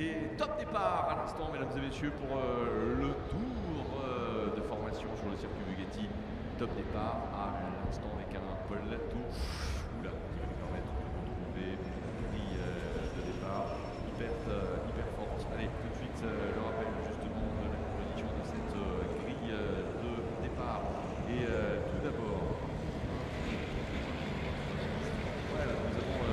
Et top départ à l'instant, mesdames et messieurs, pour le tour de formation sur le circuit Bugatti. Top départ à l'instant avec un plateau oula, qui va nous permettre de retrouver une grille de départ hyper forte. Allez, tout de suite le rappel justement de la composition de cette grille de départ. Et tout d'abord, voilà, nous avons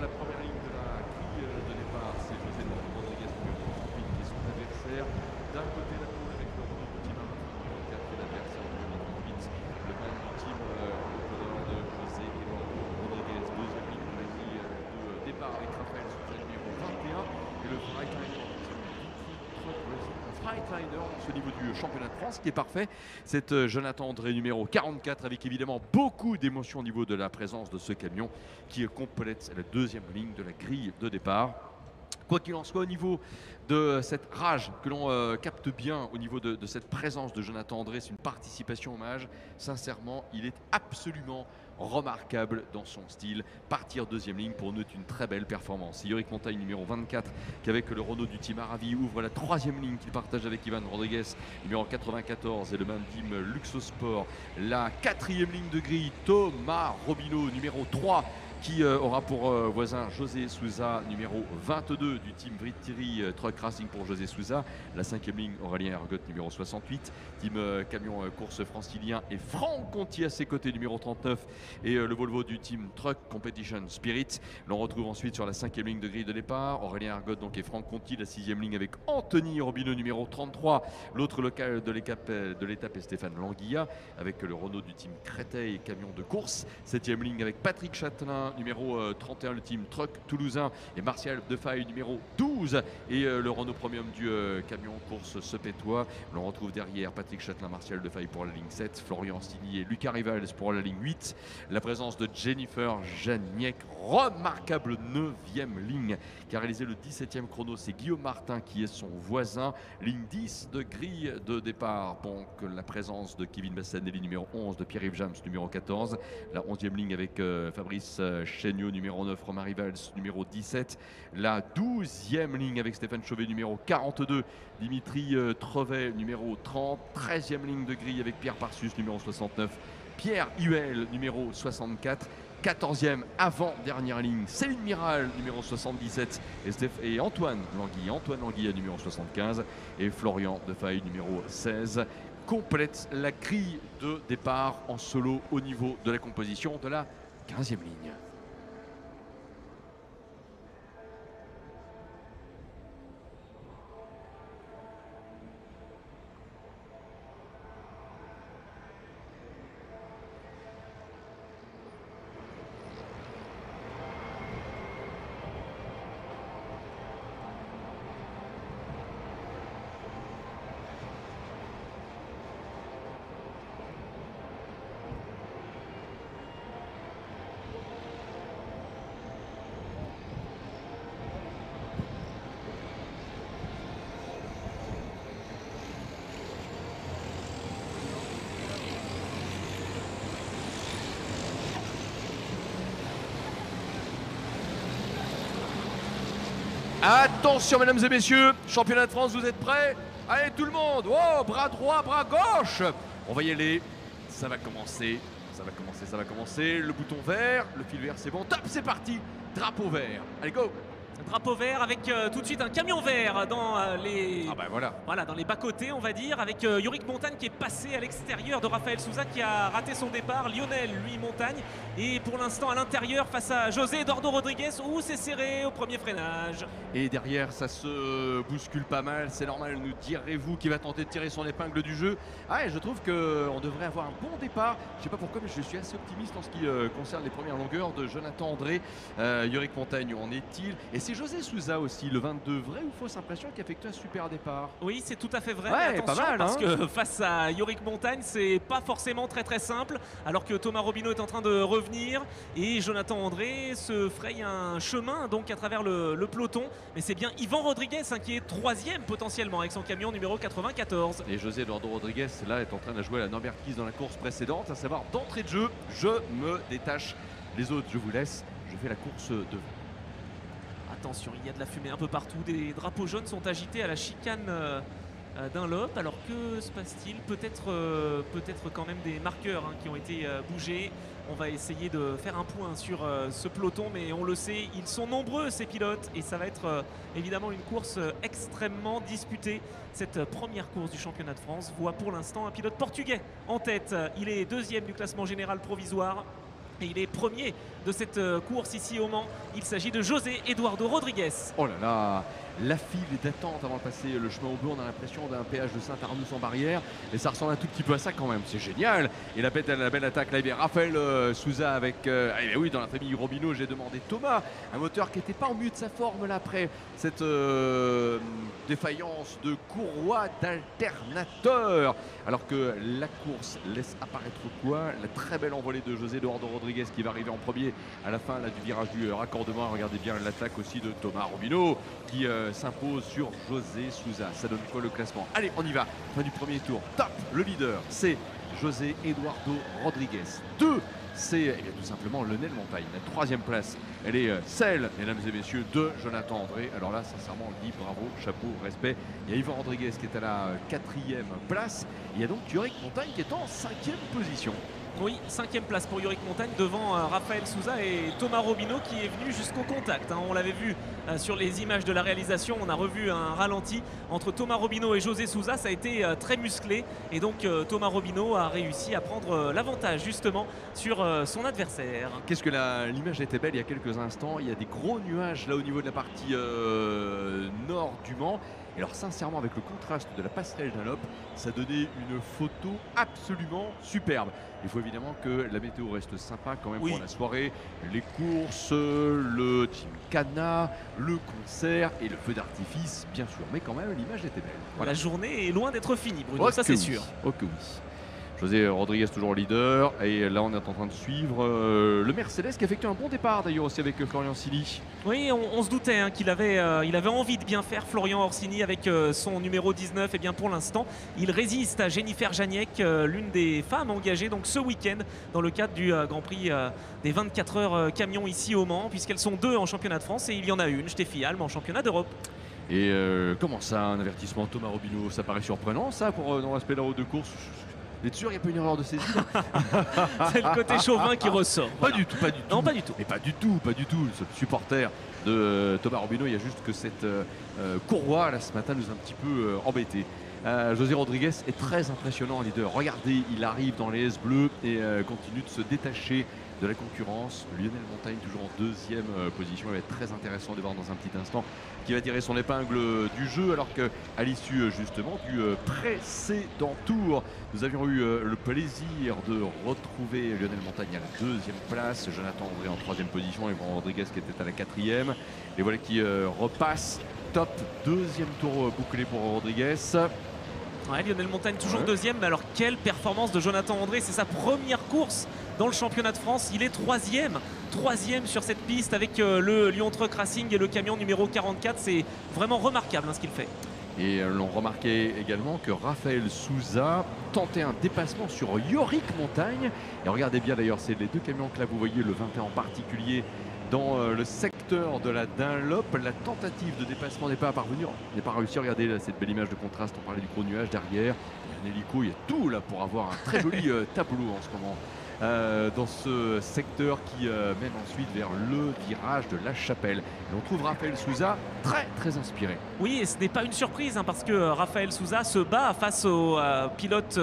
la première ligne de la grille de départ, c'est José Rodriguez numéro 38 qui est son adversaire. D'un côté la poule avec le Renault du team numéro 4 qui est l'adversaire numéro 38. Le même du team de José Rodriguez. Deuxième ligne de la grille de départ avec Raphaël Souza numéro 21 et le Freightliner dans ce niveau du championnat de France qui est parfait. C'est Jonathan André numéro 44 avec évidemment beaucoup d'émotion au niveau de la présence de ce camion qui complète la deuxième ligne de la grille de départ. Quoi qu'il en soit, au niveau de cette rage que l'on capte bien, au niveau de cette présence de Jonathan André, c'est une participation hommage. Sincèrement, il est absolument remarquable dans son style. Partir deuxième ligne pour nous est une très belle performance. Yorick Montagne numéro 24 qui avec le Renault du team Aravi ouvre la troisième ligne qu'il partage avec Ivan Rodriguez numéro 94 et le même team Luxosport. La quatrième ligne de grille, Thomas Robineau numéro 3 qui aura pour voisin José Souza numéro 22 du team Vrittiri Truck Racing pour José Souza. La cinquième ligne, Aurélien Ergot numéro 68, team camion course francilien et Franck Conti à ses côtés numéro 39 et le Volvo du team Truck Competition Spirit. L'on retrouve ensuite sur la cinquième ligne de grille de départ Aurélien Ergot donc et Franck Conti. La sixième ligne avec Anthony Robineau numéro 33. L'autre local de l'étape est Stéphane Languilla avec le Renault du team Créteil camion de course. Septième ligne avec Patrick Châtelain numéro 31, le team Truck toulousain et Martial Defaille numéro 12 et le Renault Premium du camion course Sepétois. L'on retrouve derrière Patrick Châtelain, Martial Defaille pour la ligne 7, Florian Stigny et Lucas Rivals pour la ligne 8. La présence de Jennifer Janiek, remarquable 9e ligne qui a réalisé le 17e chrono, c'est Guillaume Martin qui est son voisin. Ligne 10 de grille de départ, donc la présence de Kevin Bassanelli numéro 11, de Pierre-Yves Jams numéro 14. La 11e ligne avec Fabrice Chéniaud numéro 9, Romain Rivals numéro 17. La 12e ligne avec Stéphane Chauvet numéro 42, Dimitri Trevet numéro 30. 13e ligne de grille avec Pierre Parsus numéro 69, Pierre Huel numéro 64. 14e avant-dernière ligne, Céline Miral numéro 77 et Antoine Languilla numéro 75 et Florian Defaille numéro 16 complète la grille de départ en solo au niveau de la composition de la 15e ligne. Attention mesdames et messieurs, championnat de France, vous êtes prêts? Allez tout le monde, oh, bras droit, bras gauche. On va y aller, ça va commencer, le bouton vert, le fil vert c'est bon, top c'est parti, drapeau vert, allez go. Drapeau vert avec tout de suite un camion vert dans les dans les bas-côtés on va dire, avec Yorick Montagne qui est passé à l'extérieur de Raphaël Souza qui a raté son départ, Lionel lui Montagne et pour l'instant à l'intérieur face à José Eduardo Rodriguez où c'est serré au premier freinage. Et derrière ça se bouscule pas mal, c'est normal, nous direz-vous qui va tenter de tirer son épingle du jeu. Ah et je trouve qu'on devrait avoir un bon départ, je sais pas pourquoi mais je suis assez optimiste en ce qui concerne les premières longueurs de Jonathan André. Yorick Montagne où en est-il? Et c'est c'est José Sousa aussi, le 22, vraie ou fausse impression, qui a effectué un super départ? Oui, c'est tout à fait vrai. Ouais, mais attention, pas mal, parce hein. que face à Yorick Montagne, c'est pas forcément très simple. Alors que Thomas Robineau est en train de revenir et Jonathan André se fraye un chemin donc à travers le peloton. Mais c'est bien Yvan Rodriguez qui est 3e potentiellement avec son camion numéro 94. Et José Eduardo Rodriguez là est en train de jouer à la Norbert Kiss dans la course précédente, à savoir d'entrée de jeu, je me détache. Les autres, je vous laisse, je fais la course devant. Attention, il y a de la fumée un peu partout. Des drapeaux jaunes sont agités à la chicane Dunlop. Alors que se passe-t-il? Peut-être quand même des marqueurs qui ont été bougés. On va essayer de faire un point sur ce peloton, mais on le sait, ils sont nombreux ces pilotes et ça va être évidemment une course extrêmement disputée. Cette première course du championnat de France voit pour l'instant un pilote portugais en tête. Il est 2e du classement général provisoire. Et il est premier de cette course ici au Mans. Il s'agit de José Eduardo Rodriguez. Oh là là, la file d'attente avant de passer le chemin au bleu. On a l'impression d'un péage de Saint-Arnoux sans barrière. Et ça ressemble un tout petit peu à ça quand même. C'est génial. Et la belle attaque là, bien Raphaël Sousa avec... oui, dans la famille Robineau, j'ai demandé Thomas. Un moteur qui n'était pas au mieux de sa forme là après cette défaillance de courroie d'alternateur. Alors que la course laisse apparaître quoi? La très belle envolée de José Eduardo Rodriguez qui va arriver en premier à la fin là, du virage du raccordement. Regardez bien l'attaque aussi de Thomas Robineau qui s'impose sur José Sousa. Ça donne quoi le classement? Allez, on y va. Fin du premier tour. Top. Le leader, c'est José Eduardo Rodriguez. 2, c'est tout simplement Lionel Montagne. La 3e place, elle est celle, mesdames et messieurs, de Jonathan André. Alors là, sincèrement, on dit bravo, chapeau, respect. Il y a Yvan Rodriguez qui est à la 4e place. Il y a donc Yorick Montagne qui est en 5e position. Oui, 5e place pour Yorick Montagne devant Raphaël Sousa et Thomas Robineau qui est venu jusqu'au contact. On l'avait vu sur les images de la réalisation, on a revu un ralenti entre Thomas Robineau et José Sousa. Ça a été très musclé et donc Thomas Robineau a réussi à prendre l'avantage justement sur son adversaire. Qu'est-ce que l'image était belle il y a quelques instants. Il y a des gros nuages là au niveau de la partie nord du Mans. Et alors sincèrement, avec le contraste de la passerelle Dunlop, ça donnait une photo absolument superbe. Il faut évidemment que la météo reste sympa quand même pour la soirée. Les courses, le Gymkhana, le concert et le feu d'artifice, bien sûr. Mais quand même, l'image était belle. Voilà. La journée est loin d'être finie, Bruno, ça c'est sûr. Ok, oui. José Rodriguez toujours leader et là on est en train de suivre le Mercedes qui effectue un bon départ d'ailleurs aussi avec Florian Silly. Oui, on se doutait qu'il avait envie de bien faire Florian Orsini avec son numéro 19. Et bien pour l'instant il résiste à Jennifer Janiek, l'une des femmes engagées donc ce week-end dans le cadre du Grand Prix des 24 heures camions ici au Mans, puisqu'elles sont 2 en championnat de France et il y en a une, Steffi Alm, en championnat d'Europe. Et comment ça, un avertissement Thomas Robineau, ça paraît surprenant ça pour dans l'aspect de la route de course? Vous êtes sûr, il n'y a pas une erreur de saisie? C'est le côté chauvin qui ressort. Pas du tout, pas du tout. Non, pas du tout. Mais pas du tout, pas du tout. Ce supporter de Thomas Robineau, il y a juste que cette courroie là ce matin nous a un petit peu embêtés. José Rodriguez est très impressionnant en leader. Regardez, il arrive dans les S bleus et continue de se détacher de la concurrence. Lionel Montagne toujours en 2e position. Il va être très intéressant de voir dans un petit instant qui va tirer son épingle du jeu, alors qu'à l'issue justement du précédent tour, nous avions eu le plaisir de retrouver Lionel Montagne à la 2e place, Jonathan André en 3e position et Yvan Rodriguez qui était à la 4e. Et voilà qui repasse top. 2e tour bouclé pour Rodriguez. Ouais, Lionel Montagne toujours 2e, mais alors quelle performance de Jonathan André, c'est sa première course dans le championnat de France, il est 3e sur cette piste avec le Lyon Truck Racing et le camion numéro 44, c'est vraiment remarquable ce qu'il fait. Et l'on remarquait également que Raphaël Sousa tentait un dépassement sur Yorick Montagne. Et regardez bien d'ailleurs, c'est les 2 camions que là vous voyez, le 21 en particulier, dans le secteur de la Dunlop. La tentative de dépassement n'est pas parvenue, n'est pas réussi. Regardez là, cette belle image de contraste, on parlait du gros nuage derrière. Il y a un hélico, il y a tout là pour avoir un très joli tableau en ce moment. Dans ce secteur qui mène ensuite vers le virage de la Chapelle. Et on trouve Raphaël Sousa très inspiré. Oui, et ce n'est pas une surprise parce que Raphaël Sousa se bat face au pilote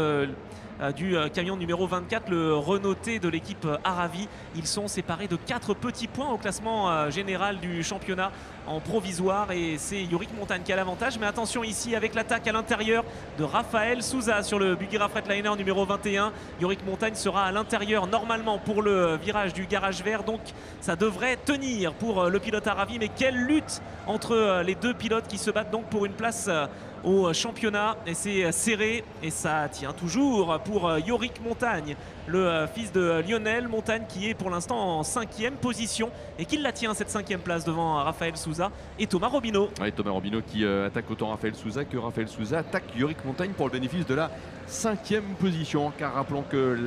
du camion numéro 24, le Renault T de l'équipe Aravi. Ils sont séparés de 4 petits points au classement général du championnat en provisoire et c'est Yorick Montagne qui a l'avantage. Mais attention ici avec l'attaque à l'intérieur de Raphaël Souza sur le Buggyra Freightliner numéro 21. Yorick Montagne sera à l'intérieur normalement pour le virage du garage vert, donc ça devrait tenir pour le pilote Aravi. Mais quelle lutte entre les deux pilotes qui se battent donc pour une place au championnat, et c'est serré et ça tient toujours pour Yorick Montagne, le fils de Lionel Montagne, qui est pour l'instant en 5e position et qui la tient cette 5e place devant Raphaël Souza et Thomas Robineau. Oui, Thomas Robineau qui attaque autant Raphaël Souza que Raphaël Souza attaque Yorick Montagne pour le bénéfice de la 5e position, car rappelons que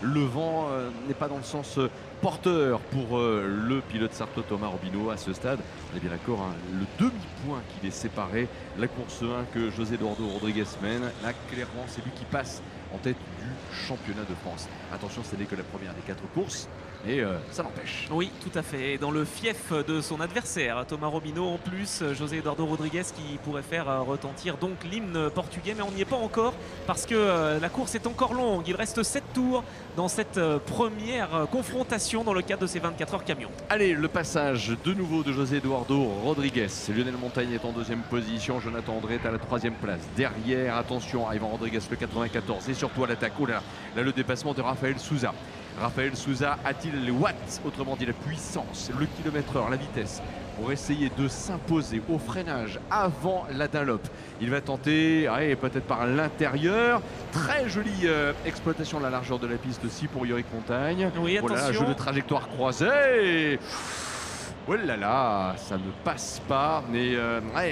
le vent n'est pas dans le sens porteur pour le pilote sartois Thomas Robineau à ce stade. On est bien d'accord, hein, le demi-point qui les séparait, la course 1 que José Eduardo Rodriguez mène, là clairement c'est lui qui passe en tête du championnat de France. Attention, ce n'est que la première des 4 courses, et ça n'empêche. Oui, tout à fait. Dans le fief de son adversaire, Thomas Robineau, en plus, José Eduardo Rodriguez qui pourrait faire retentir donc l'hymne portugais, mais on n'y est pas encore parce que la course est encore longue. Il reste 7 tours dans cette première confrontation dans le cadre de ces 24 heures camions. Allez, le passage de nouveau de José Eduardo Rodriguez. Lionel Montagne est en 2e position, Jonathan André est à la 3e place. Derrière, attention, Ivan Rodriguez le 94 et surtout à l'attaque. Oh là, là le dépassement de Raphaël Souza. Raphaël Souza a-t-il les watts, autrement dit la puissance, le kilomètre-heure, la vitesse, pour essayer de s'imposer au freinage avant la Dunlop? Il va tenter, peut-être par l'intérieur. Très jolie exploitation de la largeur de la piste aussi pour Yorick Montagne. Oui, attention. Voilà, jeu de trajectoire croisée. Oh là là, ça ne passe pas. Mais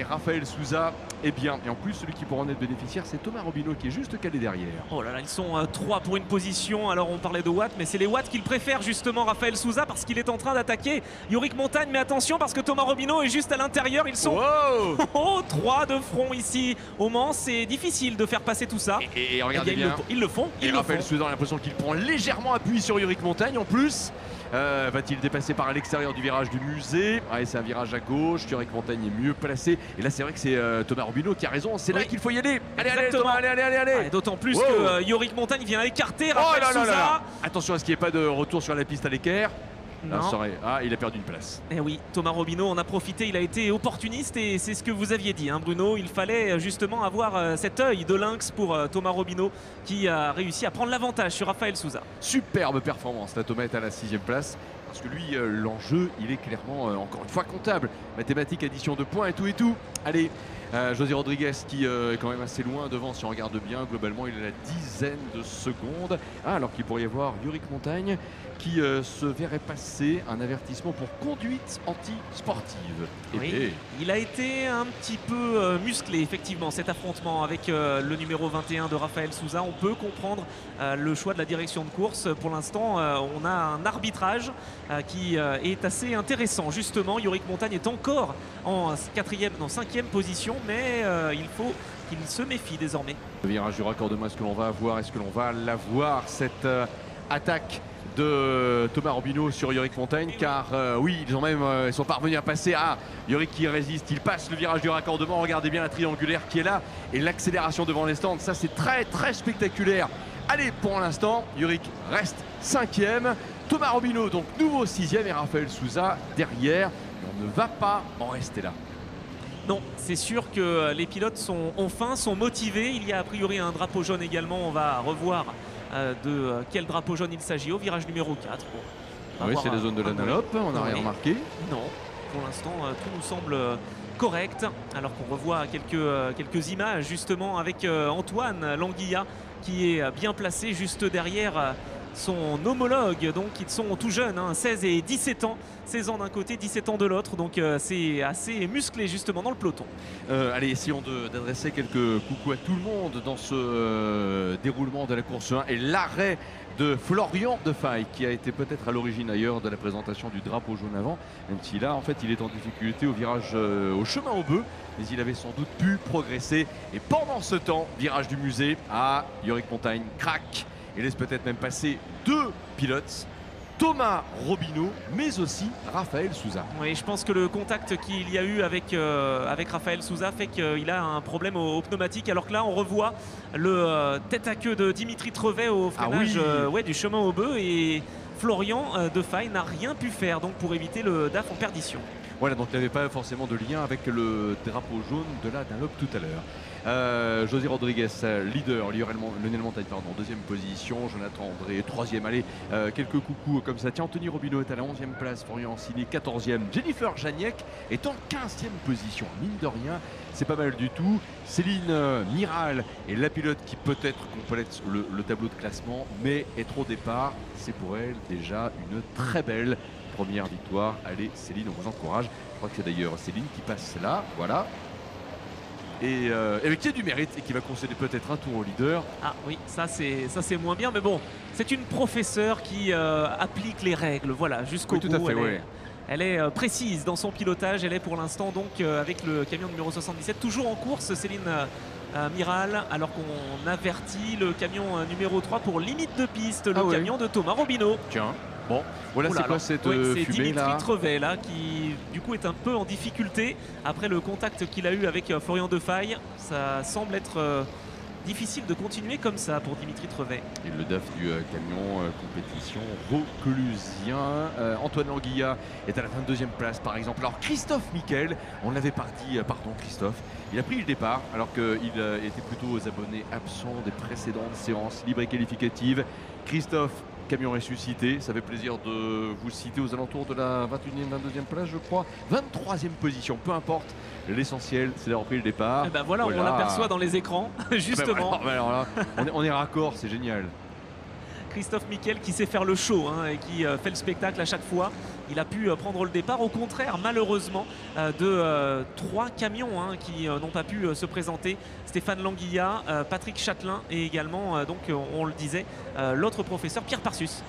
Raphaël Souza est bien. Et en plus, celui qui pourra en être bénéficiaire, c'est Thomas Robineau qui est juste calé derrière. Oh là là, ils sont 3 pour une position. Alors on parlait de watts, mais c'est les watts qu'il préfère justement Raphaël Souza, parce qu'il est en train d'attaquer Yorick Montagne. Mais attention, parce que Thomas Robineau est juste à l'intérieur. Ils sont 3 de front ici au Mans. C'est difficile de faire passer tout ça. Et regardez bien. Ils le font. Et Raphaël Souza a l'impression qu'il prend légèrement appui sur Yorick Montagne en plus. Va-t-il dépasser par l'extérieur du virage du musée? C'est un virage à gauche, Yorick Montagne est mieux placé. Et là c'est vrai que c'est Thomas Robineau qui a raison, c'est là qu'il faut y aller. Allez Thomas, allez. D'autant plus que Yorick Montagne vient écarter Raphaël Souza. Attention à ce qu'il n'y ait pas de retour sur la piste à l'équerre. Non. Il a perdu une place. Eh oui, Thomas Robineau en a profité, il a été opportuniste et c'est ce que vous aviez dit, hein, Bruno. Il fallait justement avoir cet œil de lynx pour Thomas Robineau qui a réussi à prendre l'avantage sur Raphaël Souza. Superbe performance, là Thomas est à la 6e place. Parce que lui, l'enjeu, il est clairement, encore une fois, comptable. Mathématiques, addition de points et tout. Allez, José Rodriguez qui est quand même assez loin devant, si on regarde bien. Globalement, il est à la dizaine de secondes. Alors qu'il pourrait y avoir Yorick Montagne qui se verrait passer un avertissement pour conduite anti-sportive. Oui, il a été un petit peu musclé, effectivement, cet affrontement avec le numéro 21 de Raphaël Souza. On peut comprendre le choix de la direction de course. Pour l'instant, on a un arbitrage qui est assez intéressant. Justement, Yorick Montagne est encore en 5e position, mais il faut qu'il se méfie désormais. Le virage du raccordement, est-ce que l'on va avoir, est-ce que l'on va l'avoir, cette attaque de Thomas Robineau sur Yorick Montagne, car oui, ils sont parvenus à passer. Yorick qui résiste, il passe le virage du raccordement. Regardez bien la triangulaire qui est là et l'accélération devant les stands, ça c'est très très spectaculaire. Allez, pour l'instant, Yorick reste 5e, Thomas Robineau donc nouveau 6e et Raphaël Souza derrière. On ne va pas en rester là. Non, c'est sûr que les pilotes ont faim, sont motivés. Il y a a priori un drapeau jaune également. On va revoir de quel drapeau jaune il s'agit au virage numéro 4. Oui, c'est la zone de la Dunlop, on n'a rien remarqué. Non, pour l'instant, tout nous semble correct. Alors qu'on revoit quelques images justement avec Antoine Languilla qui est bien placé juste derrière son homologue. Donc ils sont tout jeunes, 16 et 17 ans. 16 ans d'un côté, 17 ans de l'autre. Donc c'est assez musclé justement dans le peloton. Allez, essayons d'adresser quelques coucou à tout le monde dans ce déroulement de la course 1 et l'arrêt de Florian Defaille qui a été peut-être à l'origine ailleurs de la présentation du drapeau jaune avant, même si là en fait il est en difficulté au virage au chemin au bœuf, mais il avait sans doute pu progresser. Et pendant ce temps, virage du musée, Yorick Montagne craque et laisse peut-être même passer 2 pilotes. Thomas Robineau, mais aussi Raphaël Souza. Oui, je pense que le contact qu'il y a eu avec Raphaël Souza fait qu'il a un problème au pneumatique, alors que là on revoit le tête à queue de Dimitri Trevet au freinage du chemin au bœuf, et Florian Defaille n'a rien pu faire donc pour éviter le DAF en perdition. Voilà, donc il n'y avait pas forcément de lien avec le drapeau jaune de la Dunlop tout à l'heure. José Rodriguez, leader, Lionel Montagne, pardon, deuxième position, Jonathan André, troisième, allez, quelques coucous comme ça. Tiens, Anthony Robineau est à la 11e place, Florian Ancini, 14e, Jennifer Janiek est en 15e position. Mine de rien, c'est pas mal du tout. Céline Miral est la pilote qui peut-être complète le tableau de classement, mais est trop départ. C'est pour elle déjà une très belle première victoire. Allez Céline, on vous encourage. Je crois que c'est d'ailleurs Céline qui passe là, voilà. Et qui a du mérite et qui va concéder peut-être un tour au leader. Ah oui, ça c'est moins bien, mais bon, c'est une professeure qui applique les règles, voilà, jusqu'au bout. Tout à fait, elle est précise dans son pilotage, elle est pour l'instant donc avec le camion numéro 77, toujours en course, Céline Miral, alors qu'on avertit le camion numéro 3 pour limite de piste, le camion de Thomas Robineau. Tiens. Bon, voilà, c'est quoi cette fumée c'est Dimitri là Trevet là qui du coup est un peu en difficulté après le contact qu'il a eu avec Florian Defaille. Ça semble être difficile de continuer comme ça pour Dimitri Trevet. Et le DAF du camion compétition vauclusien. Antoine Anguilla est à la 22e place par exemple. Alors Christophe Miquel, on l'avait pas dit, pardon Christophe, il a pris le départ alors qu'il était plutôt aux abonnés absents des précédentes séances libres et qualificatives. Christophe, camion ressuscité, ça fait plaisir de vous citer aux alentours de la 21e, 22e place je crois. 23e position, peu importe, l'essentiel c'est d'avoir pris le départ. Et ben voilà, on l'aperçoit dans les écrans, justement. Alors là, on est raccord, c'est génial. Christophe Miquel qui sait faire le show et qui fait le spectacle à chaque fois. Il a pu prendre le départ, au contraire malheureusement de 3 camions qui n'ont pas pu se présenter. Stéphane Languilla, Patrick Châtelain et également, donc on le disait, l'autre professeur Pierre Parsus.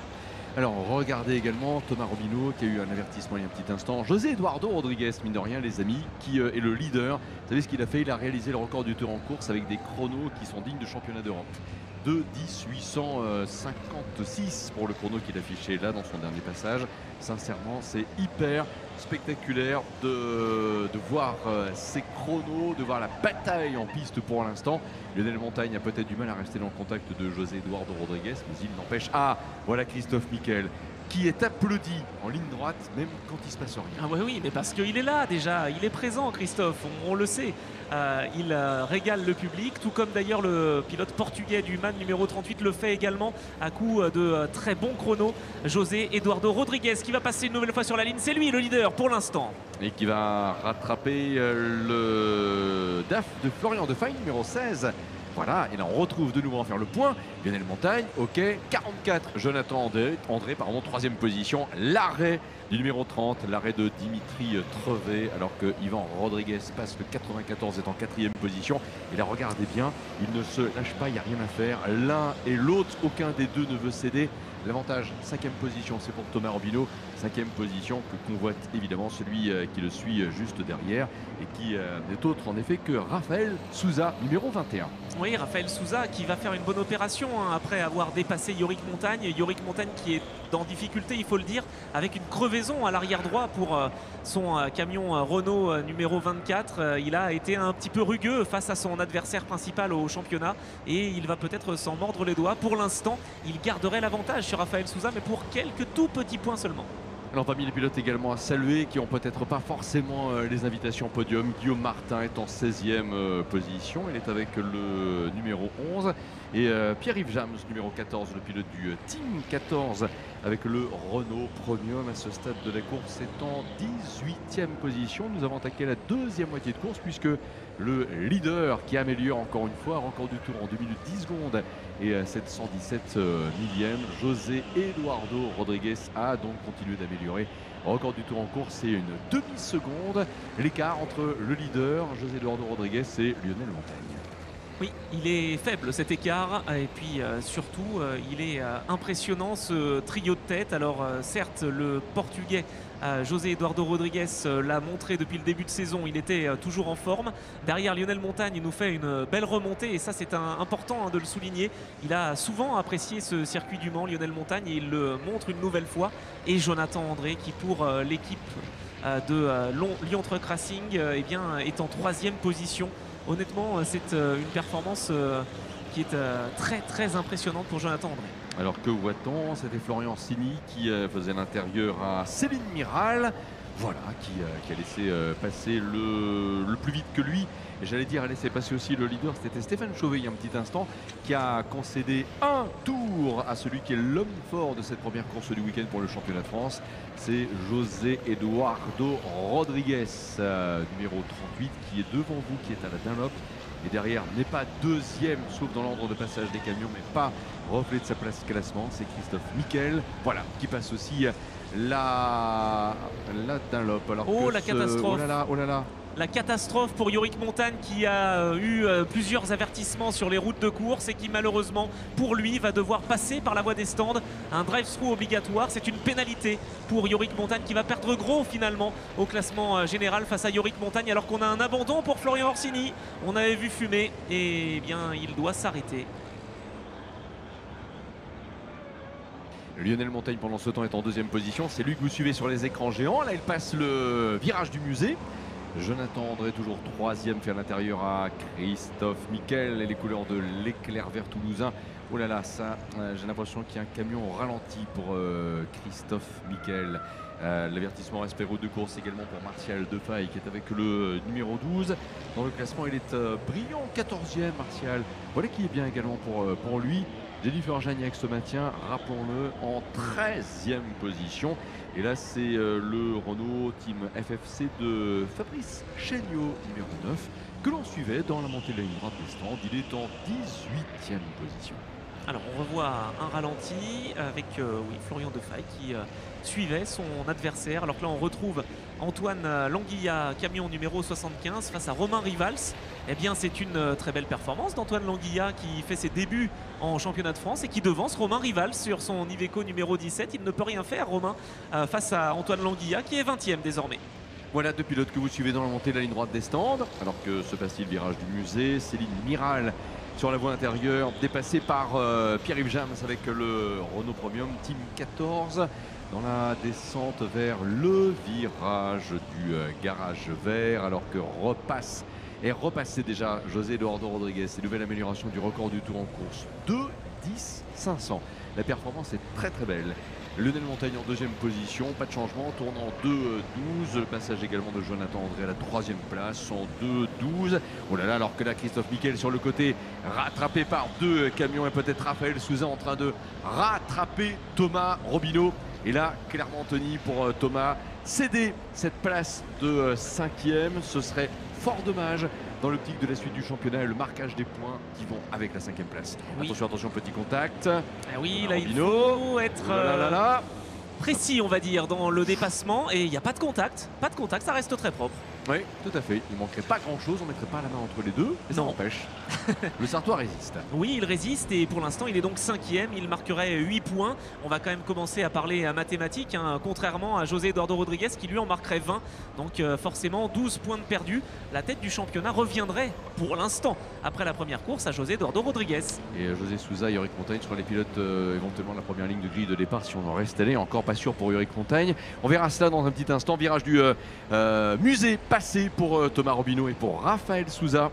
Alors regardez également Thomas Robineau qui a eu un avertissement il y a un petit instant. José Eduardo Rodriguez, mine de rien les amis, qui est le leader. Vous savez ce qu'il a fait? Il a réalisé le record du tour en course avec des chronos qui sont dignes de championnat d'Europe. 2:10:856 pour le chrono qu'il affichait là dans son dernier passage. Sincèrement, c'est hyper spectaculaire de voir ces chronos, de voir la bataille en piste pour l'instant. Lionel Montagne a peut-être du mal à rester dans le contact de José Eduardo Rodriguez, mais il n'empêche. Ah, voilà Christophe Miquel qui est applaudi en ligne droite même quand il se passe rien. Ah oui, mais parce qu'il est là déjà, il est présent Christophe, on le sait. Il régale le public, tout comme d'ailleurs le pilote portugais du MAN numéro 38 le fait également à coup de très bons chronos. José Eduardo Rodriguez qui va passer une nouvelle fois sur la ligne, c'est lui le leader pour l'instant. Et qui va rattraper le DAF de Florian Defaille numéro 16. Voilà, et là on retrouve de nouveau en faire le point. Lionel Montagne, ok, 44, Jonathan André, pardon, 3e position. L'arrêt du numéro 30, l'arrêt de Dimitri Trevet, alors que Yvan Rodriguez passe le 94, est en 4e position. Et là regardez bien, il ne se lâche pas, il n'y a rien à faire. L'un et l'autre, aucun des deux ne veut céder. L'avantage, 5e position, c'est pour Thomas Robineau. 5e position que convoite évidemment celui qui le suit juste derrière et qui n'est autre en effet que Raphaël Souza, numéro 21. Oui, Raphaël Souza qui va faire une bonne opération après avoir dépassé Yorick Montagne. Yorick Montagne qui est en difficulté, il faut le dire, avec une crevaison à l'arrière droit pour son camion Renault numéro 24. Il a été un petit peu rugueux face à son adversaire principal au championnat et il va peut-être s'en mordre les doigts. Pour l'instant, il garderait l'avantage sur Raphaël Souza, mais pour quelques tout petits points seulement. Alors parmi les pilotes également à saluer qui n'ont peut-être pas forcément les invitations au podium, Guillaume Martin est en 16e position, il est avec le numéro 11 et Pierre-Yves Jams, numéro 14, le pilote du Team 14 avec le Renault Premium à ce stade de la course est en 18e position. Nous avons attaqué la deuxième moitié de course puisque le leader qui améliore encore une fois, record du tour en 2 minutes 10 secondes et 717 millième, José Eduardo Rodriguez a donc continué d'améliorer. Record du tour en course, c'est une demi-seconde. L'écart entre le leader, José Eduardo Rodriguez, et Lionel Montagne. Oui, il est faible cet écart et puis surtout il est impressionnant ce trio de tête. Alors certes le portugais José Eduardo Rodrigues l'a montré depuis le début de saison, il était toujours en forme. Derrière Lionel Montagne nous fait une belle remontée et ça c'est important de le souligner. Il a souvent apprécié ce circuit du Mans, Lionel Montagne, et il le montre une nouvelle fois. Et Jonathan André qui pour l'équipe de Lyon Truck Racing eh bien, est en 3e position. Honnêtement, c'est une performance qui est très impressionnante pour Jonathan André. Alors que voit-on? C'était Florian Sini qui faisait l'intérieur à Céline Miral. Voilà, qui a laissé passer le plus vite que lui. Et j'allais dire, a laissé passer aussi le leader, c'était Stéphane Chauvet il y a un petit instant, qui a concédé un tour à celui qui est l'homme fort de cette première course du week-end pour le championnat de France. C'est José Eduardo Rodrigues, numéro 38, qui est devant vous, qui est à la Dunlop. Et derrière, n'est pas deuxième, sauf dans l'ordre de passage des camions, mais pas reflet de sa place classement. C'est Christophe Miquel, voilà, qui passe aussi la Dunlop. Alors la catastrophe. Oh là là. La catastrophe pour Yorick Montagne qui a eu plusieurs avertissements sur les routes de course et qui malheureusement pour lui va devoir passer par la voie des stands. Un drive-through obligatoire, c'est une pénalité pour Yorick Montagne qui va perdre gros finalement au classement général face à Yorick Montagne alors qu'on a un abandon pour Florian Orsini. On avait vu fumer et eh bien il doit s'arrêter. Lionel Montagne pendant ce temps est en 2e position. C'est lui que vous suivez sur les écrans géants. Là il passe le virage du musée. Jonathan André toujours 3e, fait à l'intérieur à Christophe Miquel et les couleurs de l'éclair vert toulousain. Oh là là, ça, j'ai l'impression qu'il y a un camion au ralenti pour Christophe Miquel. L'avertissement respect route de course également pour Martial Defaille qui est avec le numéro 12. Dans le classement, il est brillant, 14e Martial. Voilà qui est bien également pour lui. Jennifer Jagnac se maintient, rappelons-le, en 13e position. Et là, c'est le Renault Team FFC de Fabrice Chéniaud, numéro 9, que l'on suivait dans la montée de la ligne droite des stands. Il est en 18e position. Alors on revoit un ralenti avec Florian Defaille qui suivait son adversaire. Alors que là on retrouve Antoine Languilla, camion numéro 75 face à Romain Rivals. Eh bien c'est une très belle performance d'Antoine Languilla qui fait ses débuts en championnat de France et qui devance Romain Rivals sur son Iveco numéro 17. Il ne peut rien faire Romain face à Antoine Languilla qui est 20e désormais. Voilà deux pilotes que vous suivez dans la montée de la ligne droite des stands. Alors que se passe-t-il? Virage du musée, Céline Miral sur la voie intérieure, dépassé par Pierre-Yves Jams avec le Renault Premium Team 14 dans la descente vers le virage du garage vert, alors que repassé déjà José Eduardo Rodrigues. Et nouvelle amélioration du record du tour en course, 2:10,500. La performance est très belle. Lionel Montagne en 2e position, pas de changement, tourne en 2:12. Le passage également de Jonathan André à la 3e place en 2:12. Oh là là, alors que là Christophe Miquel sur le côté, rattrapé par 2 camions et peut-être Raphaël Souza en train de rattraper Thomas Robineau. Et là, clairement Anthony pour Thomas, céder cette place de 5e, ce serait fort dommage dans l'optique de la suite du championnat et le marquage des points qui vont avec la 5e place. Oui. Attention, petit contact. Oui, là il faut être précis on va dire dans le dépassement et il n'y a pas de contact, ça reste très propre. Oui, tout à fait. Il ne manquerait pas grand-chose, on ne mettrait pas la main entre les deux, mais ça n'empêche. Le Sartois résiste. Oui, il résiste et pour l'instant, il est donc 5e. Il marquerait 8 points. On va quand même commencer à parler à mathématiques, hein, contrairement à José Eduardo Rodrigues qui lui en marquerait 20. Donc forcément, 12 points de perdus. La tête du championnat reviendrait pour l'instant, après la première course, à José Eduardo Rodrigues. Et José Souza et Yorick Montagne sur les pilotes éventuellement de la première ligne de grille de départ si on en reste allé. Encore pas sûr pour Yorick Montagne. On verra cela dans un petit instant. Virage du musée passé pour Thomas Robineau et pour Raphaël Souza.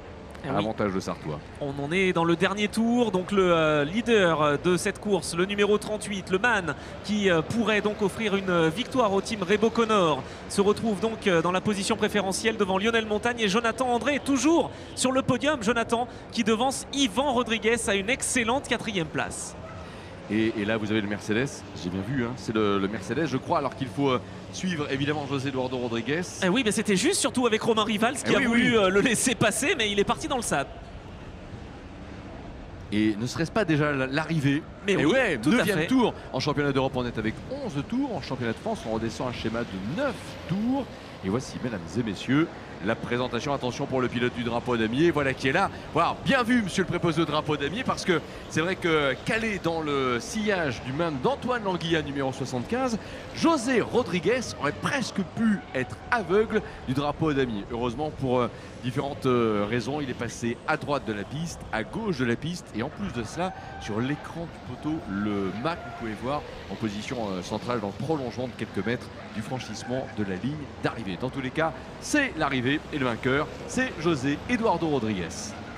Avantage de Sartois. On en est dans le dernier tour, donc le leader de cette course, le numéro 38, le Man, qui pourrait donc offrir une victoire au team Rebo Connor, se retrouve donc dans la position préférentielle devant Lionel Montagne et Jonathan André, toujours sur le podium. Jonathan qui devance Yvan Rodrigues à une excellente 4e place. Et là, vous avez le Mercedes, j'ai bien vu, hein, c'est le Mercedes, je crois, alors qu'il faut suivre évidemment José Eduardo Rodrigues. Oui, mais c'était juste, surtout avec Romain Rivals qui a voulu le laisser passer, mais il est parti dans le sable. Et ne serait-ce pas déjà l'arrivée? Mais oui, ouais, tout 9e tour. En championnat d'Europe, on est avec 11 tours. En championnat de France, on redescend un schéma de 9 tours. Et voici, mesdames et messieurs, la présentation. Attention pour le pilote du drapeau damier, voilà qui est là. Voilà, bien vu monsieur le préposé au drapeau damier, parce que c'est vrai que calé dans le sillage du main d'Antoine Languilla numéro 75, José Rodriguez aurait presque pu être aveugle du drapeau damier. Heureusement pour différentes raisons, il est passé à droite de la piste, à gauche de la piste, et en plus de cela, sur l'écran du poteau, le Mac, vous pouvez voir, en position centrale dans le prolongement de quelques mètres du franchissement de la ligne d'arrivée. Dans tous les cas, c'est l'arrivée et le vainqueur, c'est José Eduardo Rodriguez.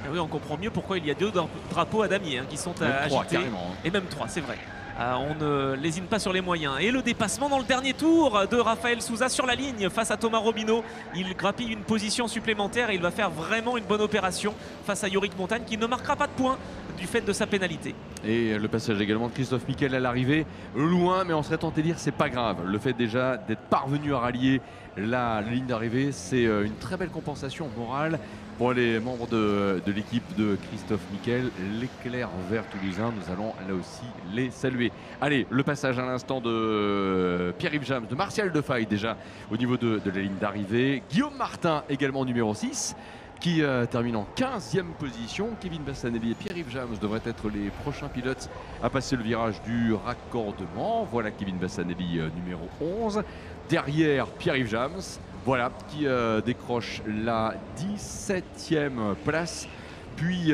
Et oui, on comprend mieux pourquoi il y a 2 drapeaux à damier qui sont agités. Et même 3, c'est vrai. On ne lésine pas sur les moyens. Et le dépassement dans le dernier tour de Rafael Souza sur la ligne face à Thomas Robineau. Il grappille une position supplémentaire et il va faire vraiment une bonne opération face à Yorick Montagne qui ne marquera pas de points du fait de sa pénalité. Et le passage également de Christophe Mickel à l'arrivée, loin, mais on serait tenté de dire c'est pas grave. Le fait déjà d'être parvenu à rallier la ligne d'arrivée, c'est une très belle compensation morale pour les membres de l'équipe de Christophe Mickel, l'éclair vert toulousain. Nous allons là aussi les saluer. Allez, le passage à l'instant de Pierre-Yves James, de Martial Defaille déjà au niveau de la ligne d'arrivée. Guillaume Martin également numéro 6 qui termine en 15e position. Kevin Bassanelli et Pierre-Yves James devraient être les prochains pilotes à passer le virage du raccordement. Voilà Kevin Bassanelli numéro 11. Derrière Pierre-Yves James, voilà, qui décroche la 17e place. Puis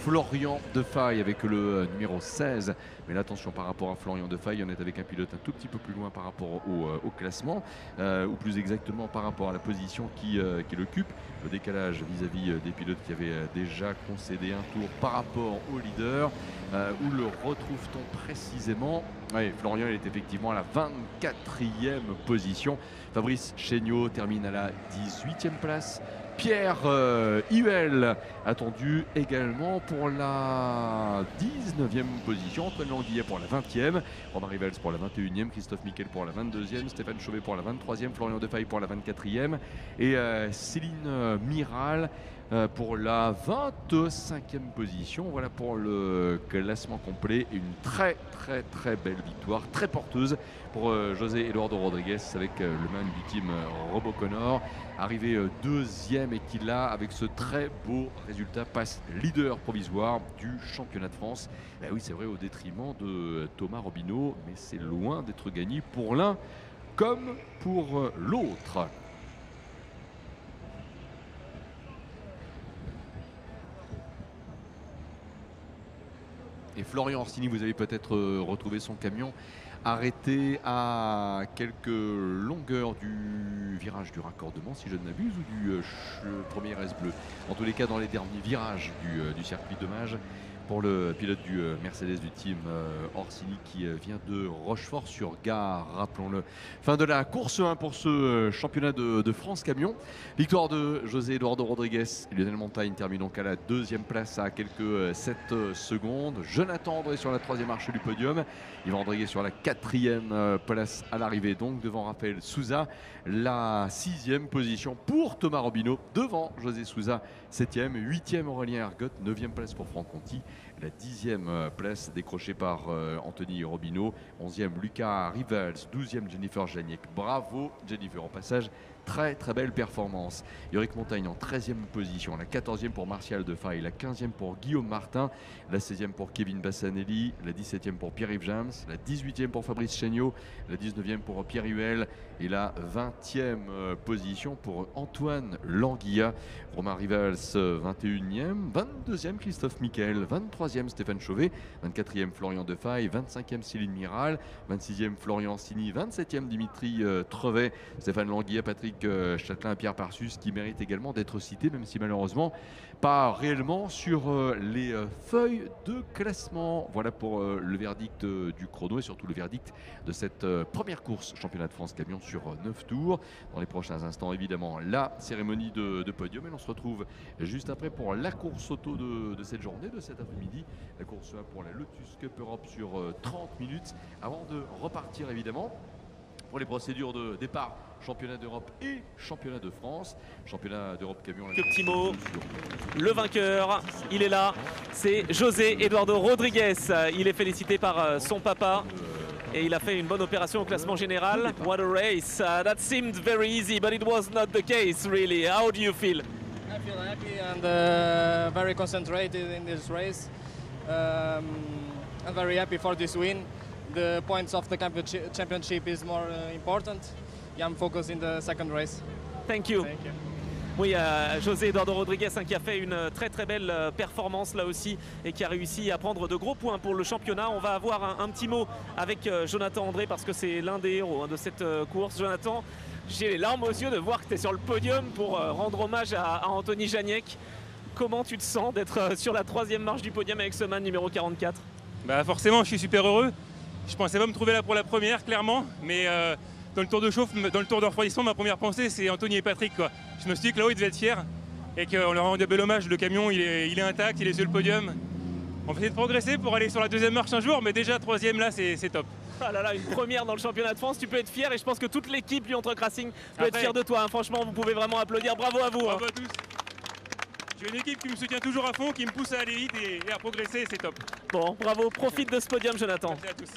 Florian Defaille avec le numéro 16. Mais là, attention, par rapport à Florian Defaille, on est avec un pilote un tout petit peu plus loin par rapport au classement, ou plus exactement par rapport à la position qu'il occupe. Le décalage vis-à-vis des pilotes qui avaient déjà concédé un tour par rapport au leader. Où le retrouve-t-on précisément? Oui, Florian il est effectivement à la 24e position. Fabrice Chéniaud termine à la 18e place. Pierre Huel attendu également pour la 19e position. Antoine Languilla pour la 20e. Romain Rivels pour la 21e. Christophe Mickel pour la 22e. Stéphane Chauvet pour la 23e. Florian Defaille pour la 24e. Et Céline Miral pour la 25e position. Voilà pour le classement complet. Une très belle victoire, très porteuse pour José Eduardo Rodriguez avec le man du team RoboConnor. Arrivé deuxième et qui là, avec ce très beau résultat, passe leader provisoire du championnat de France. Et oui, c'est vrai, au détriment de Thomas Robineau, mais c'est loin d'être gagné pour l'un comme pour l'autre. Et Florian Orsini, vous avez peut-être retrouvé son camion arrêté à quelques longueurs du virage du raccordement, si je ne m'abuse, ou du premier S bleu. En tous les cas, dans les derniers virages du circuit, dommage pour le pilote du Mercedes du team Orsini qui vient de Rochefort-sur-Gare, rappelons-le. Fin de la course 1 pour ce championnat de France camion. Victoire de José Eduardo Rodriguez. Lionel Montagne termine donc à la 2e place à quelques 7 secondes. Jonathan André sur la 3e marche du podium. Yvan Rodriguez sur la 4e place à l'arrivée, donc devant Rafael Souza. La 6e position pour Thomas Robineau devant José Souza, 7e, 8e Aurélien Ergotte, 9e place pour Franck Conti. La 10e place décrochée par Anthony Robineau, 11e Lucas Rivals, 12e Jennifer Janiek. Bravo Jennifer, en passage, très belle performance. Yorick Montagne en 13e position, la 14e pour Martial Defaille, la 15e pour Guillaume Martin, la 16e pour Kevin Bassanelli, la 17e pour Pierre-Yves James, la 18e pour Fabrice Chéniaud, la 19e pour Pierre Huel et la 20e position pour Antoine Languilla. Romain Rivals 21e, 22e Christophe Mickel, 23e Stéphane Chauvet, 24e Florian Defaille, 25e Céline Miral, 26e Florian Sini, 27e Dimitri Trevet, Stéphane Languilla, Patrick Châtelain et Pierre Parsus qui méritent également d'être cités, même si malheureusement pas réellement sur les feuilles de classement. Voilà pour le verdict du chrono et surtout le verdict de cette première course championnat de France camion sur 9 tours. Dans les prochains instants, évidemment, la cérémonie de podium. Et on se retrouve juste après pour la course auto de cette journée, de cet après-midi. La course pour la Lotus Cup Europe sur 30 minutes avant de repartir évidemment pour les procédures de départ, championnat d'Europe et championnat de France. Championnat d'Europe camion. Que petit mot, le vainqueur, il est là, c'est José Eduardo Rodriguez. Il est félicité par son papa. Et il a fait une bonne opération au classement général. What a race. That seemed very easy, but it was not the case, really. How do you feel? I feel happy and very concentrated in this race. I'm very happy for this win. The points of the championship is more important. Yeah, I'm focused in the second race. Thank you. Thank you. Oui, José Eduardo Rodriguez qui a fait une très belle performance là aussi et qui a réussi à prendre de gros points pour le championnat. On va avoir un petit mot avec Jonathan André parce que c'est l'un des héros de cette course. Jonathan, j'ai les larmes aux yeux de voir que tu es sur le podium pour rendre hommage à Anthony Janiek. Comment tu te sens d'être sur la 3e marche du podium avec ce man numéro 44? Bah forcément, je suis super heureux. Je pensais pas me trouver là pour la première, clairement, mais dans le tour de chauffe, dans le tour de refroidissement, ma première pensée, c'est Anthony et Patrick, quoi. Je me suis dit que là-haut, ils devaient être fiers et qu'on leur rend de bel hommage. Le camion, il est intact, il est sur le podium. On va essayer de progresser pour aller sur la 2e marche un jour, mais déjà 3e là, c'est top. Ah là là, une première dans le championnat de France, tu peux être fier et je pense que toute l'équipe Lyon Truck Racing peut être fière de toi. Hein. Franchement, vous pouvez vraiment applaudir. Bravo à vous. Bravo à tous. J'ai une équipe qui me soutient toujours à fond, qui me pousse à aller vite et à progresser, c'est top. Bon, bravo, profite de ce podium, Jonathan. Merci à tous.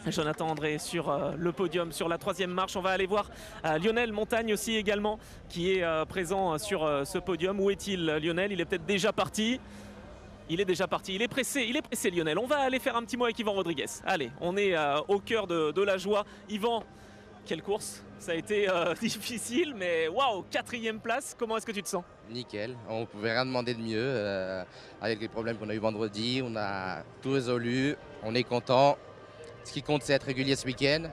Jonathan André sur le podium, sur la 3e marche. On va aller voir Lionel Montagne aussi également, qui est présent sur ce podium. Où est-il, Lionel? Il est peut-être déjà parti. Il est déjà parti, il est pressé Lionel. On va aller faire un petit mot avec Yvan Rodriguez. Allez, on est au cœur de la joie. Yvan, quelle course! Ça a été difficile, mais waouh, 4e place. Comment est-ce que tu te sens? Nickel, on ne pouvait rien demander de mieux. Avec les problèmes qu'on a eu vendredi, on a tout résolu, on est content. Ce qui compte, c'est être régulier ce week-end,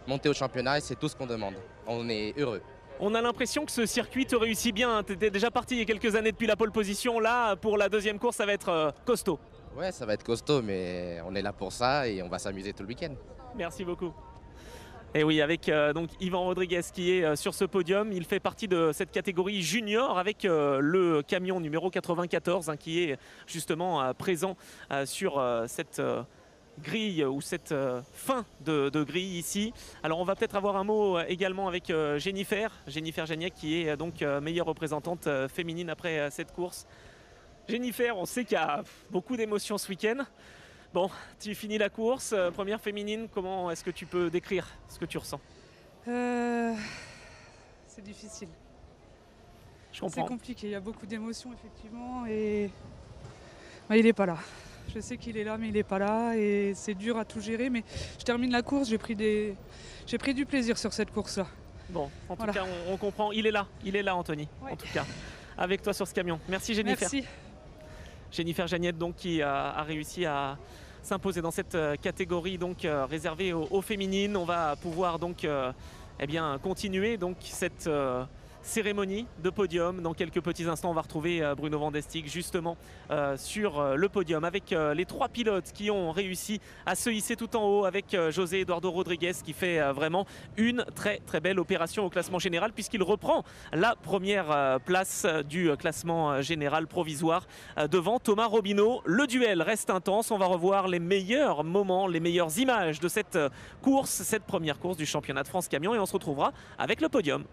monter au championnat et c'est tout ce qu'on demande. On est heureux. On a l'impression que ce circuit te réussit bien. Tu étais déjà parti il y a quelques années depuis la pole position. Là, pour la 2e course, ça va être costaud. Ouais, ça va être costaud, mais on est là pour ça et on va s'amuser tout le week-end. Merci beaucoup. Et oui, avec donc Yvan Rodriguez qui est sur ce podium. Il fait partie de cette catégorie junior avec le camion numéro 94 qui est justement présent sur cette grille ou cette fin de grille ici. Alors on va peut-être avoir un mot également avec Jennifer Janiek qui est donc meilleure représentante féminine après cette course. Jennifer, on sait qu'il y a beaucoup d'émotions ce week-end. Bon, tu finis la course, première féminine, comment est-ce que tu peux décrire ce que tu ressens? C'est difficile. Je comprends. C'est compliqué, il y a beaucoup d'émotions effectivement et il n'est pas là. Je sais qu'il est là mais il n'est pas là et c'est dur à tout gérer, mais je termine la course, j'ai pris du plaisir sur cette course-là. Bon, en tout cas on comprend, il est là Anthony, ouais. En tout cas, avec toi sur ce camion. Merci Jennifer. Merci. Jennifer Janiek donc qui a réussi à s'imposer dans cette catégorie donc réservée aux féminines. On va pouvoir donc continuer donc cette cérémonie de podium. Dans quelques petits instants, on va retrouver Bruno Vandestick justement sur le podium avec les 3 pilotes qui ont réussi à se hisser tout en haut avec José Eduardo Rodriguez qui fait vraiment une très belle opération au classement général puisqu'il reprend la première place du classement général provisoire devant Thomas Robineau. Le duel reste intense. On va revoir les meilleurs moments, les meilleures images de cette course, cette première course du championnat de France camion et on se retrouvera avec le podium.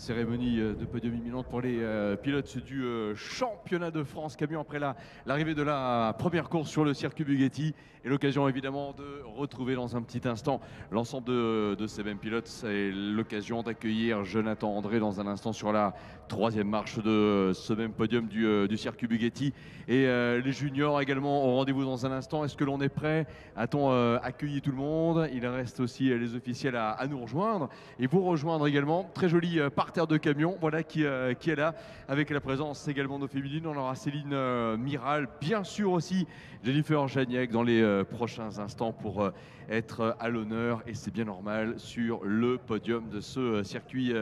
Cérémonie de podium imminente pour les pilotes du championnat de France camion après l'arrivée de la première course sur le circuit Bugatti. Et l'occasion évidemment de retrouver dans un petit instant l'ensemble de ces mêmes pilotes. Et l'occasion d'accueillir Jonathan André dans un instant sur la troisième marche de ce même podium du circuit Bugatti. Et les juniors également au rendez-vous dans un instant. Est-ce que l'on est prêt? A-t-on accueilli tout le monde? Il reste aussi les officiels à nous rejoindre. Et pour rejoindre également, très joli parterre de camions, voilà qui est là, avec la présence également de féminines. On aura Céline Miral, bien sûr aussi Jennifer Janiek dans les prochains instants pour être à l'honneur, et c'est bien normal, sur le podium de ce circuit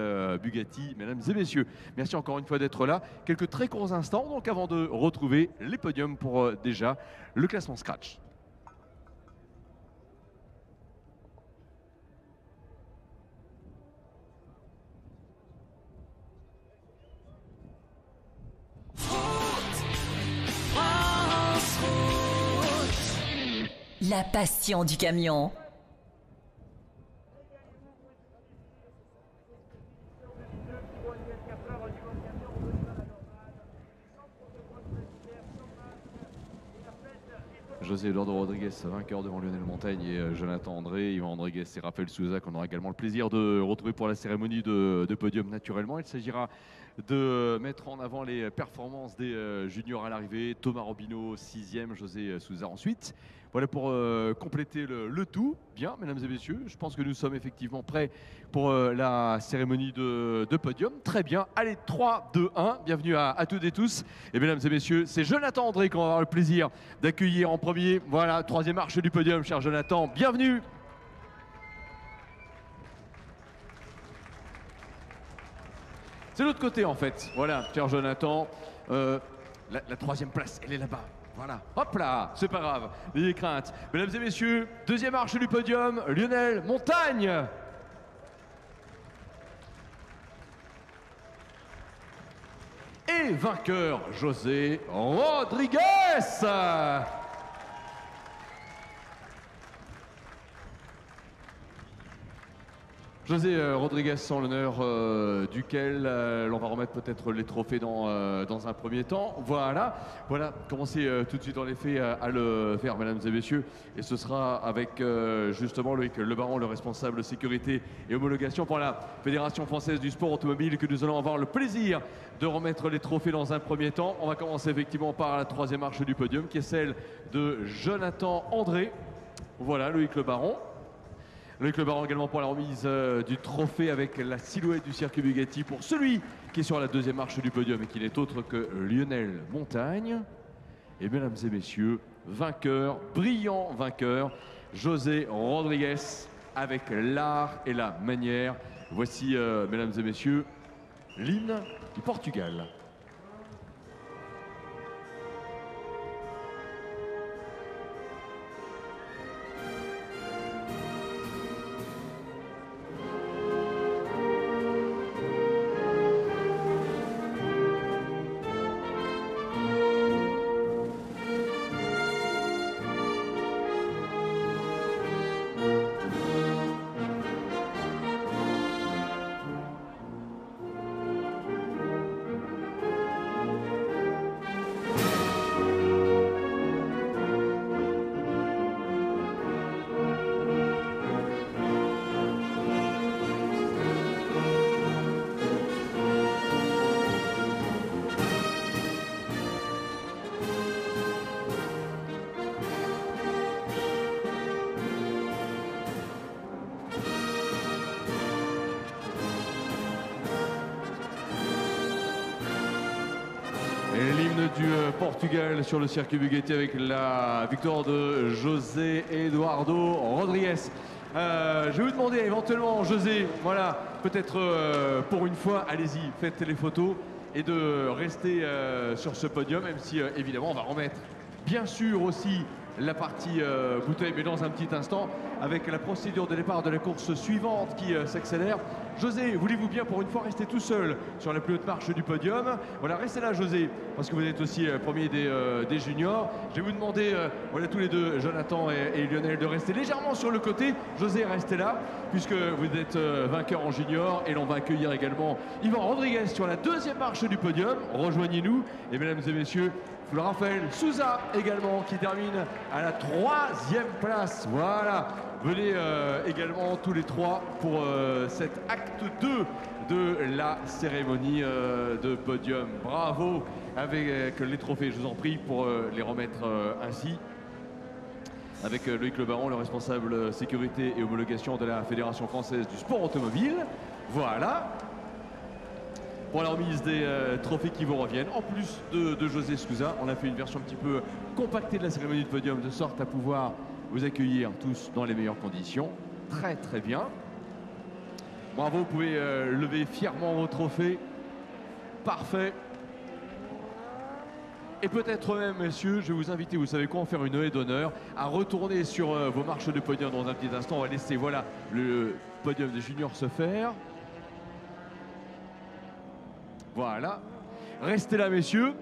Bugatti. Mesdames et messieurs, merci encore une fois d'être là. Quelques très courts instants donc avant de retrouver les podiums pour déjà le classement Scratch. La passion du camion. José Eduardo Rodriguez, vainqueur devant Lionel Montagne et Jonathan André, Yvan Rodriguez et Rafael Souza, qu'on aura également le plaisir de retrouver pour la cérémonie de podium naturellement. Il s'agira de mettre en avant les performances des juniors à l'arrivée. Thomas Robineau 6e, José Souza ensuite. Voilà pour compléter le tout. Bien, mesdames et messieurs, je pense que nous sommes effectivement prêts pour la cérémonie de podium. Très bien. Allez, 3, 2, 1. Bienvenue à toutes et tous. Et mesdames et messieurs, c'est Jonathan André qu'on va avoir le plaisir d'accueillir en premier. Voilà, troisième marche du podium, cher Jonathan. Bienvenue. C'est l'autre côté en fait. Voilà, cher Jonathan. La troisième place, elle est là-bas. Voilà, hop là, c'est pas grave, n'ayez crainte. Mesdames et messieurs, deuxième marche du podium, Lionel Montagne. Et vainqueur, José Rodriguez. José Rodriguez, en l'honneur duquel l'on va remettre peut-être les trophées dans un premier temps. Voilà, commencez tout de suite en effet à le faire, mesdames et messieurs. Et ce sera avec justement Loïc Lebaron, le responsable sécurité et homologation pour la Fédération française du sport automobile, que nous allons avoir le plaisir de remettre les trophées dans un premier temps. On va commencer effectivement par la troisième marche du podium, qui est celle de Jonathan André. Voilà, Loïc Lebaron. Loïc Lebaron également pour la remise du trophée avec la silhouette du circuit Bugatti pour celui qui est sur la deuxième marche du podium et qui n'est autre que Lionel Montagne. Et mesdames et messieurs, vainqueur, brillant vainqueur, José Rodriguez, avec l'art et la manière. Voici, mesdames et messieurs, l'hymne du Portugal. L'hymne du Portugal sur le circuit Bugatti avec la victoire de José Eduardo Rodriguez. Je vais vous demander éventuellement, José, voilà, peut-être pour une fois, allez-y, faites les photos et de rester sur ce podium, même si évidemment on va remettre bien sûr aussi la partie bouteille, mais dans un petit instant, avec la procédure de départ de la course suivante qui s'accélère. José, voulez-vous bien pour une fois rester tout seul sur la plus haute marche du podium? Voilà, restez là José, parce que vous êtes aussi premier des juniors. Je vais vous demander, voilà tous les deux, Jonathan et Lionel, de rester légèrement sur le côté. José, restez là, puisque vous êtes vainqueur en junior, et l'on va accueillir également Yvan Rodriguez sur la deuxième marche du podium. Rejoignez-nous, et mesdames et messieurs, Raphaël Souza également qui termine à la 3e place. Voilà, venez également tous les trois pour cet acte 2 de la cérémonie de podium. Bravo avec les trophées, je vous en prie, pour les remettre ainsi. Avec Loïc Le Baron, le responsable sécurité et homologation de la Fédération française du sport automobile. Voilà. Pour la remise des trophées qui vous reviennent. En plus de José Souza, on a fait une version un petit peu compactée de la cérémonie de podium, de sorte à pouvoir vous accueillir tous dans les meilleures conditions. Très très bien. Bravo, vous pouvez lever fièrement vos trophées. Parfait. Et peut-être même, messieurs, je vais vous inviter, vous savez quoi, en faire une haie d'honneur, à retourner sur vos marches de podium dans un petit instant. On va laisser, voilà, le podium des juniors se faire. Voilà. Restez là, messieurs.